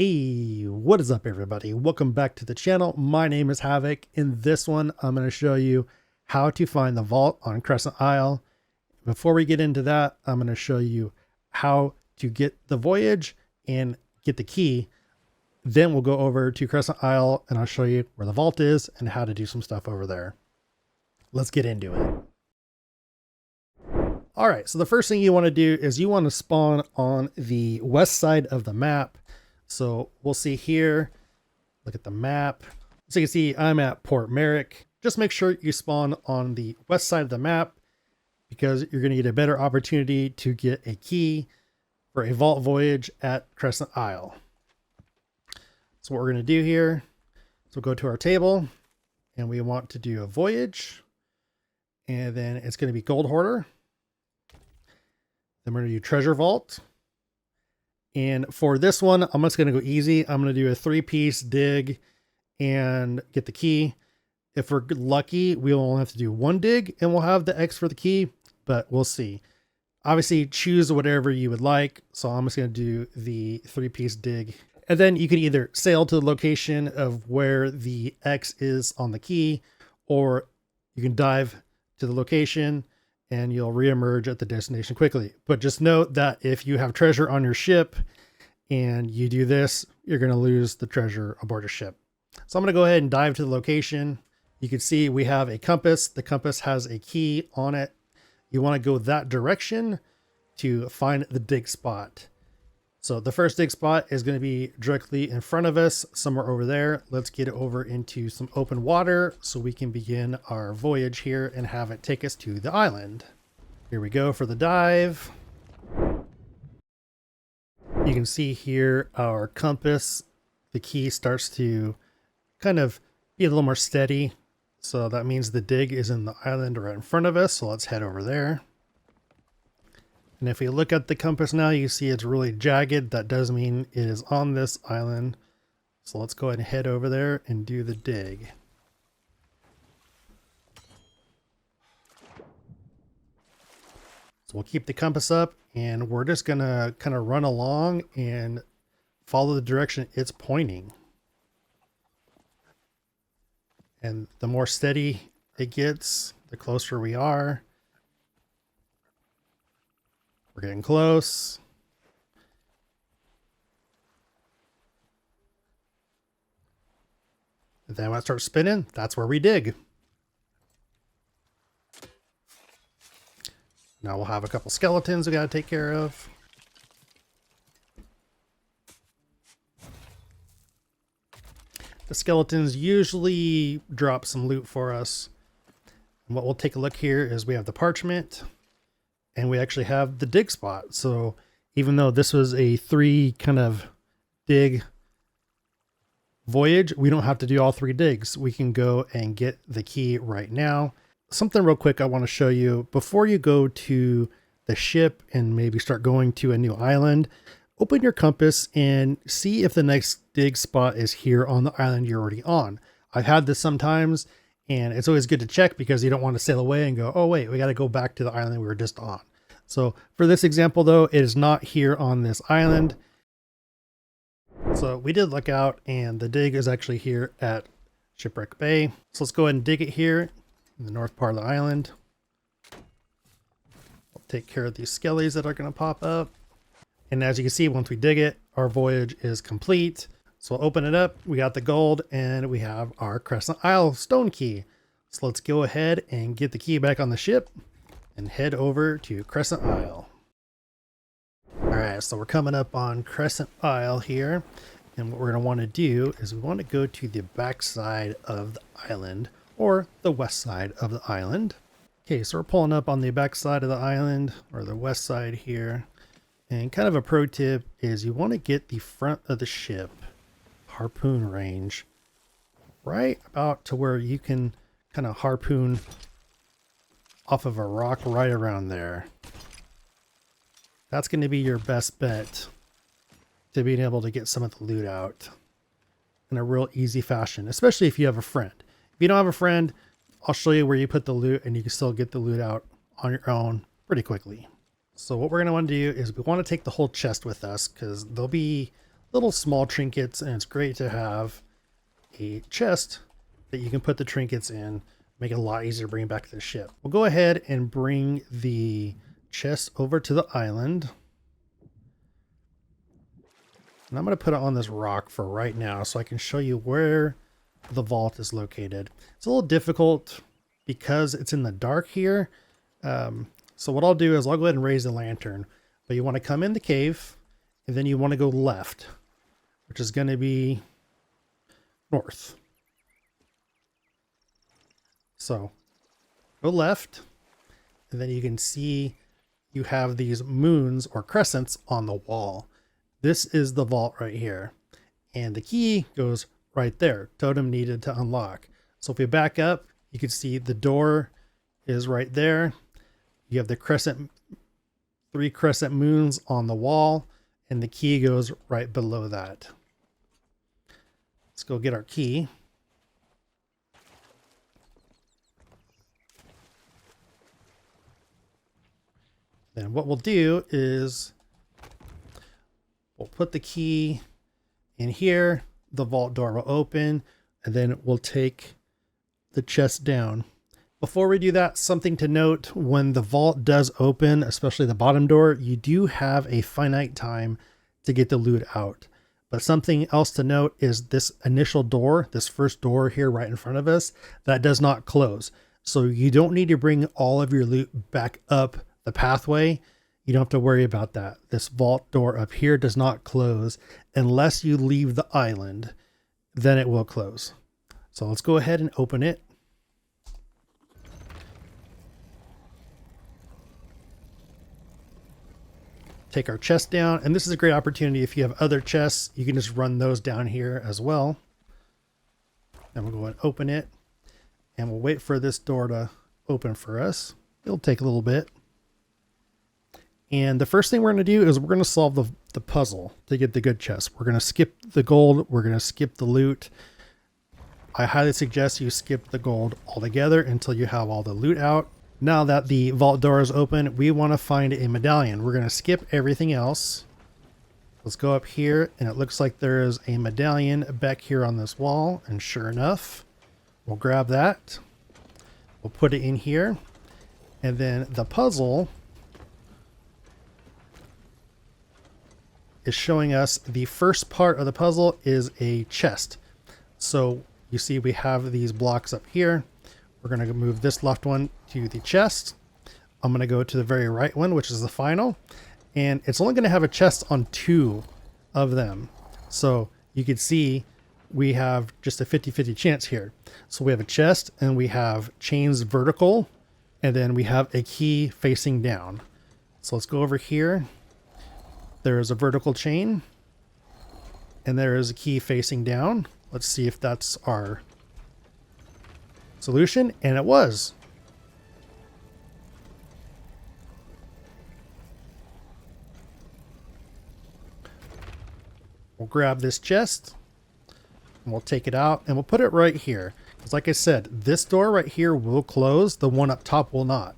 Hey, what is up everybody? Welcome back to the channel. My name is Havoc. In this one, I'm going to show you how to find the vault on Crescent Isle. Before we get into that, I'm going to show you how to get the voyage and get the key. Then we'll go over to Crescent Isle and I'll show you where the vault is and how to do some stuff over there. Let's get into it. All right, so the first thing you want to do is you want to spawn on the west side of the map. So we'll see here, look at the map. So you can see I'm at Port Merrick. Just make sure you spawn on the west side of the map because you're going to get a better opportunity to get a key for a vault voyage at Crescent Isle. So what we're going to do here is we'll go to our table and we want to do a voyage. And then it's going to be Gold Hoarder. Then we're going to do Treasure Vault. And for this one, I'm just going to go easy. I'm going to do a 3-piece dig and get the key. If we're lucky, we'll only have to do 1 dig and we'll have the X for the key, but we'll see. Obviously, choose whatever you would like. So I'm just going to do the 3-piece dig. And then you can either sail to the location of where the X is on the key, or you can dive to the location and you'll reemerge at the destination quickly. But just note that if you have treasure on your ship and you do this, you're going to lose the treasure aboard your ship. So I'm going to go ahead and dive to the location. You can see we have a compass. The compass has a key on it. You want to go that direction to find the dig spot. So the first dig spot is going to be directly in front of us, somewhere over there. Let's get it over into some open water so we can begin our voyage here and have it take us to the island. Here we go for the dive. You can see here our compass, the key starts to kind of be a little more steady. So that means the dig is in the island right in front of us. So let's head over there. And if we look at the compass now, you see it's really jagged. That does mean it is on this island. So let's go ahead and head over there and do the dig. So we'll keep the compass up and we're just gonna kind of run along and follow the direction it's pointing. And the more steady it gets, the closer we are. We're getting close. And then when it starts spinning, that's where we dig. Now we'll have a couple skeletons we got to take care of. The skeletons usually drop some loot for us. And what we'll take a look here is we have the parchment. And we actually have the dig spot. So even though this was a 3 kind of dig voyage, we don't have to do all 3 digs. We can go and get the key right now. Something real quick I want to show you before you go to the ship and maybe start going to a new island. Open your compass and see if the next dig spot is here on the island you're already on. I've had this sometimes. And it's always good to check because you don't want to sail away and go, oh wait, we got to go back to the island we were just on. So for this example though, it is not here on this island. So we did look out and the dig is actually here at Shipwreck Bay. So let's go ahead and dig it here in the north part of the island. We'll take care of these skellies that are going to pop up. And as you can see, once we dig it, our voyage is complete. So we'll open it up, we got the gold, and we have our Crescent Isle stone key. So let's go ahead and get the key back on the ship and head over to Crescent Isle. Alright, so we're coming up on Crescent Isle here. And what we're going to want to do is we want to go to the back side of the island, or the west side of the island. Okay, so we're pulling up on the back side of the island, or the west side here. And kind of a pro tip is you want to get the front of the ship harpoon range right about to where you can kind of harpoon off of a rock right around there. That's going to be your best bet to being able to get some of the loot out in a real easy fashion, especially if you have a friend. If you don't have a friend, I'll show you where you put the loot and you can still get the loot out on your own pretty quickly. So what we're going to want to do is we want to take the whole chest with us because there'll be little small trinkets, and it's great to have a chest that you can put the trinkets in, make it a lot easier to bring back to the ship. We'll go ahead and bring the chest over to the island. And I'm going to put it on this rock for right now so I can show you where the vault is located. It's a little difficult because it's in the dark here. So what I'll do is I'll go ahead and raise the lantern. But you want to come in the cave, and then you want to go left, which is going to be north. So go left, and then you can see you have these moons or crescents on the wall. This is the vault right here. And the key goes right there. Totem needed to unlock. So if we back up, you can see the door is right there. You have the crescent, 3 crescent moons on the wall, and the key goes right below that. Let's go get our key. Then what we'll do is we'll put the key in here, the vault door will open, and then we'll take the chest down. Before we do that, something to note: when the vault does open, especially the bottom door, you do have a finite time to get the loot out. But something else to note is this initial door, this first door here right in front of us, that does not close. So you don't need to bring all of your loot back up the pathway. You don't have to worry about that. This vault door up here does not close unless you leave the island, then it will close. So let's go ahead and open it. Take our chest down, and this is a great opportunity. If you have other chests, you can just run those down here as well. And we'll go and open it, and we'll wait for this door to open for us. It'll take a little bit. And the first thing we're going to do is we're going to solve the puzzle to get the good chest. We're going to skip the gold. We're going to skip the loot. I highly suggest you skip the gold altogether until you have all the loot out. Now that the vault door is open, we want to find a medallion. We're going to skip everything else. Let's go up here, and it looks like there is a medallion back here on this wall. And sure enough, we'll grab that. We'll put it in here. And then the puzzle is showing us the first part of the puzzle is a chest. So you see we have these blocks up here. We're going to move this left one to the chest. I'm going to go to the very right one, which is the final. And it's only going to have a chest on 2 of them. So you can see we have just a 50-50 chance here. So we have a chest, and we have chains vertical, and then we have a key facing down. So let's go over here. There is a vertical chain, and there is a key facing down. Let's see if that's our solution, and it was. We'll grab this chest, and we'll take it out, and we'll put it right here. Because like I said, this door right here will close, the one up top will not.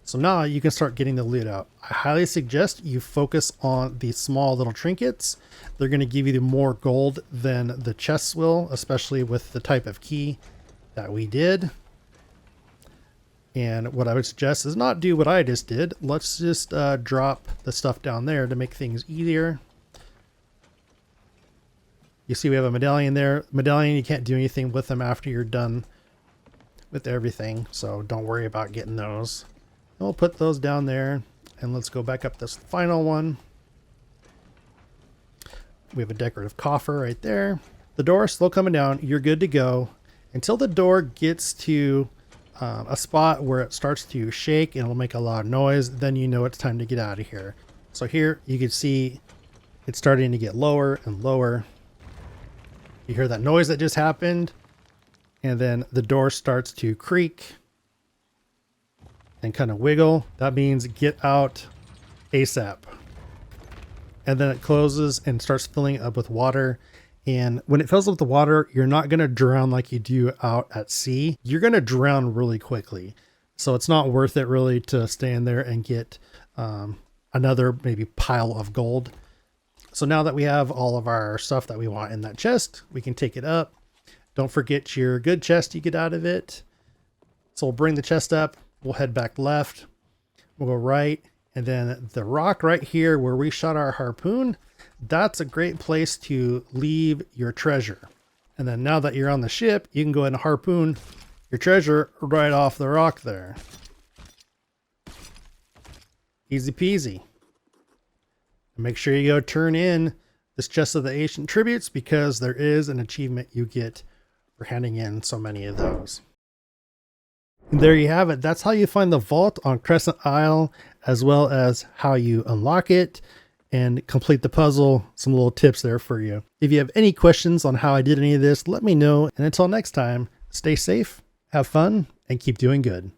So now you can start getting the loot out. I highly suggest you focus on the small little trinkets. They're going to give you more gold than the chests will, especially with the type of key that we did. And what I would suggest is not do what I just did. Let's just drop the stuff down there to make things easier. You see we have a medallion there. Medallion, you can't do anything with them after you're done with everything, so don't worry about getting those. And we'll put those down there, and let's go back up this final one. We have a decorative coffer right there. The door is still coming down. You're good to go until the door gets to a spot where it starts to shake and it'll make a lot of noise. Then you know it's time to get out of here. So here you can see it's starting to get lower and lower. You hear that noise that just happened, and then the door starts to creak and kind of wiggle. That means get out ASAP. And then it closes and starts filling up with water. And when it fills up with the water, you're not going to drown like you do out at sea. You're going to drown really quickly. So it's not worth it really to stand there and get another maybe pile of gold. So now that we have all of our stuff that we want in that chest, we can take it up. Don't forget your good chest you get out of it. So we'll bring the chest up. We'll head back left. We'll go right. And then the rock right here where we shot our harpoon, that's a great place to leave your treasure. And then now that you're on the ship, you can go ahead and harpoon your treasure right off the rock there. Easy peasy. And make sure you go turn in this chest of the ancient tributes because there is an achievement you get for handing in so many of those. And there you have it. That's how you find the vault on Crescent Isle, as well as how you unlock it and complete the puzzle. Some little tips there for you. If you have any questions on how I did any of this, let me know. And until next time, stay safe, have fun, and keep doing good.